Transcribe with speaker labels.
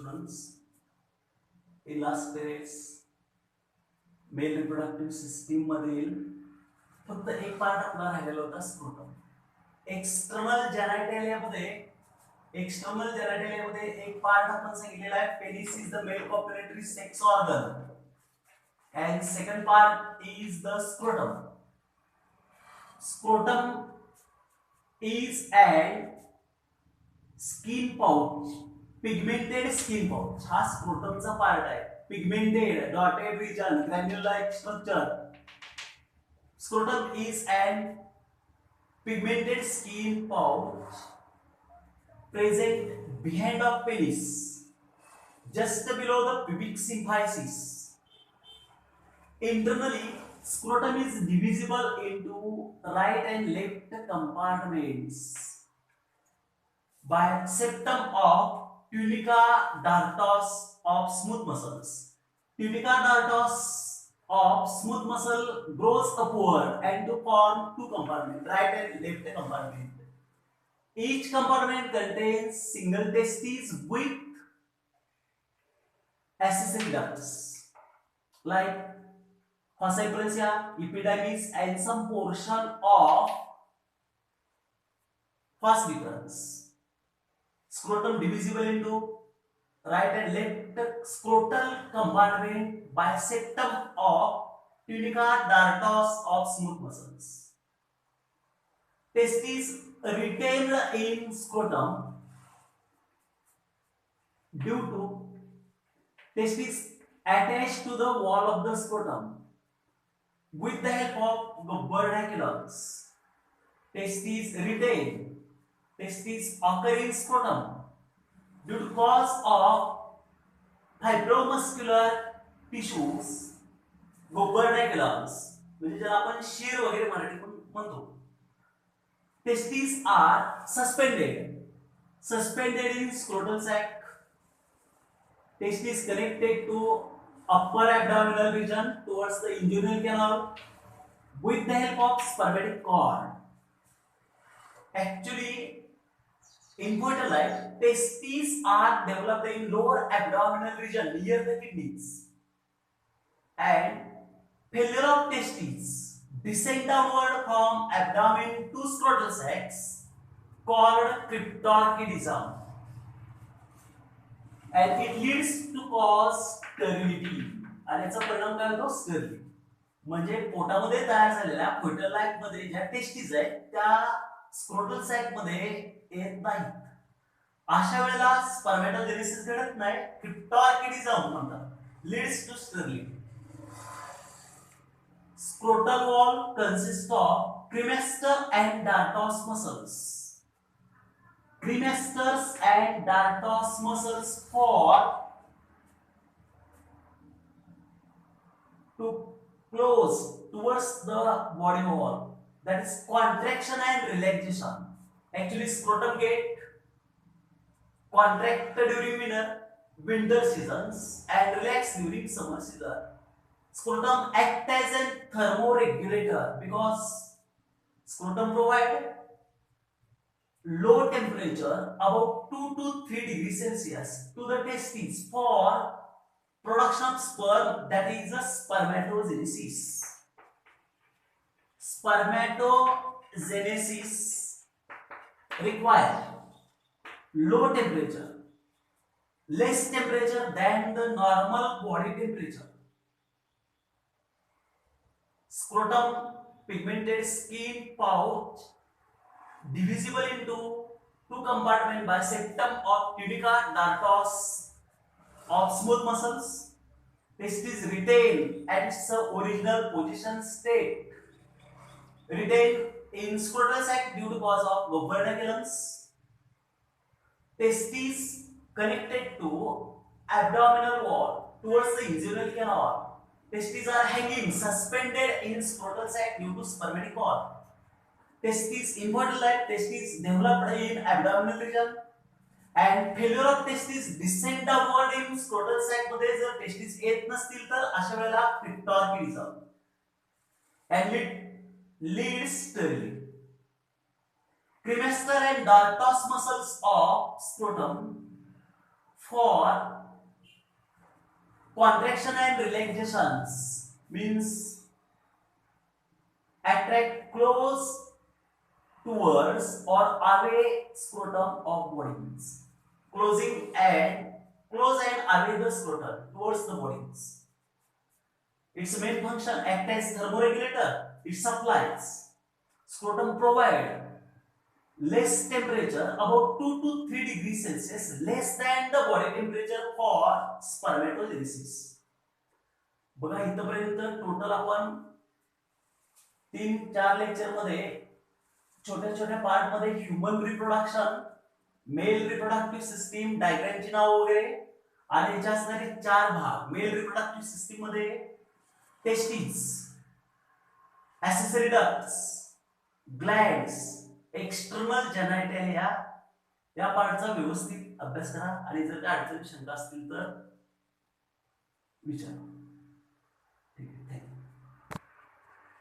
Speaker 1: students. In last periods mail reproductive system मधील फक्त एक पार्ट आपला राहिलेला होता स्क्रोटम. एक्सटर्नल जेनाटेलियामध्ये एक पार्ट आपण सांगितलेला आहे penis is the male copulatory sex organ and second part is the scrotum. Scrotum is an skin pouch, pigmented skin pouch. हा स्क्रोटमचा पार्ट आहे. Pigmented, dotted region, granule-like structure. Scrotum is an pigmented skin pouch present behind of penis, just below the pubic symphysis. Internally, scrotum is divisible into right and left compartments by septum of tunica dartos of smooth muscles. Tunica dartos of smooth muscle grows upward and to form two compartments, right and left compartment. Each compartment contains single testes with accessory ducts like falciparum, epidermis, and some portion of vas deferens. Scrotum divisible into right and left scrotal compartment by septum of tunica dartos of smooth muscles. Testes retained in scrotum due to testes attached to the wall of the scrotum. With the help of the vernaculums, testes retain. Testes occur in scrotum due to cause of fibromuscular tissues, gubernaculums, म्हणजे ज्याला आपण शीर वगैरे मराठीतून म्हणतो. Testes are suspended in scrotal sac. Testes connected to upper abdominal region towards the inguinal canal with the help of spermatic cord. Actually, in fertile life, testes are developed in lower abdominal region near the kidneys, and failure of testes descend downward from abdomen to scrotal sacs called cryptorchidism, and it leads to cause sterility. आणि याचा परिणाम काय होतो? Sterility. म्हणजे पोटामध्ये तयार झालेल्या fertile life मध्ये ज्या टेस्टीज आहेत त्या स्क्रोटल सॅक मध्ये येत नाहीत. अशा वेळेला स्पर्मॅटोजेनेसिस घडत नाही. क्रिप्टॉर्किडिझम म्हणतात. Leads to sterility. Scrotal wall consists of cremaster and dartos muscles. Cremasters and dartos muscles for to close towards the body wall. That is contraction and relaxation. Actually, scrotum get contract during winter seasons and relax during summer season. Scrotum act as a thermoregulator because scrotum provide low temperature about 2 to 3 degrees Celsius to the testes for production of sperm, that is a spermatogenesis. Spermatogenesis require low temperature, less temperature than the normal body temperature. Scrotum pigmented skin pouch divisible into two compartments by septum of tunica dartos of smooth muscles. Testes retain at its original position state. Retain in scrotal sac due to cause of gubernaculums. Testes connected to abdominal wall towards the inguinal canal. Testes are hanging suspended in scrotal sac due to spermatic cord. Testes in fertile life, testes developed in abdominal region, and failure of testes descend downward in scrotal sac मध्ये जर testes येत नसतील तर अशा वेळेला cryptorchidism and leads sterility. Cremaster and dartos muscles of scrotum for contraction and relaxations means attract close towards or away scrotum of body means close and away the scrotum towards the body means. Its main function act as thermoregulator. It supplies scrotum provide less temperature about 2 to 3 degrees Celsius less than the body temperature for spermatogenesis. बघा इथपर्यंत total आपण 3-4 lecture मध्ये छोट्या छोट्या part मध्ये human reproduction, male reproductive system, डायग्रामची नाव वगैरे आणि याच्या असणारे 4 भाग. मेल रिप्रोडक्टिव्ह सिस्टीम मध्ये testis, accessory ducts, glands, external genitalia या पार्टचा व्यवस्थित अभ्यास करा आणि जर काही अडचणी शंका असतील तर विचारा.